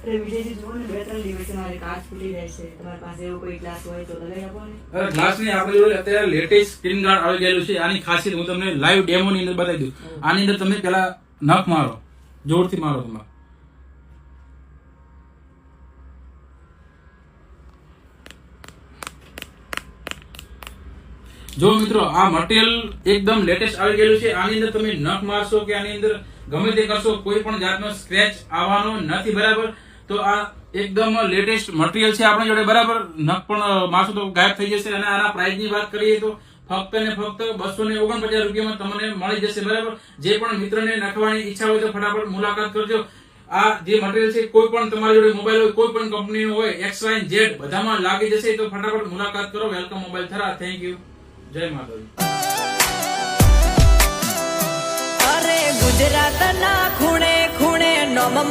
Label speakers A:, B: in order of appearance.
A: વિજયજી જુઓ ને 2-3 દિવસે મારી કાચ ફૂટી જાય છે. તમારી પાસે એવો કોઈ ગ્લાસ હોય તો લઈ આપો ને.
B: ગ્લાસ ની આપણે જોડે અત્યારે લેટેસ્ટ સ્ક્રીન ગાર્ડ આવી ગયેલું છે. આની ખાસિયત હું તમને લાઈવ ડેમો ની અંદર બતાવી દઉં. આની અંદર તમે પેલા નખ મારો, જોરથી મારો તમે. જો મિત્રો આ મટીરિયલ એકદમ લેટેસ્ટ આવી ગયેલું છે. આની અંદર તમે નખ મારશો કે આની અંદર ગમે તે કરશો કોઈ પણ જાતનો સ્ક્રેચ આવવાનો નથી, બરાબર. તો આ એકદમ લેટેસ્ટ મટીરિયલ છે આપણી જોડે, બરાબર. નખ પણ મારશો તો ગાયબ થઈ જશે. અને આના પ્રાઇસ ની વાત કરીએ તો ફક્ત ને ફક્ત 249 રૂપિયામાં તમને મળી જશે, બરાબર. જે પણ મિત્રને નખવાની ઈચ્છા હોય તો ફટાફટ મુલાકાત કરજો. આ જે મટીરિયલ છે કોઈ પણ તમારી જોડે મોબાઈલ હોય, કોઈ પણ કંપનીનો હોય, X, Y, Z બધામાં લાગી જશે. તો ફટાફટ મુલાકાત કરો. Welcome mobile Thara. Thank you. જય માતાજી.
C: અરે ગુજરાતના ખૂણે ખૂણે નોમમાં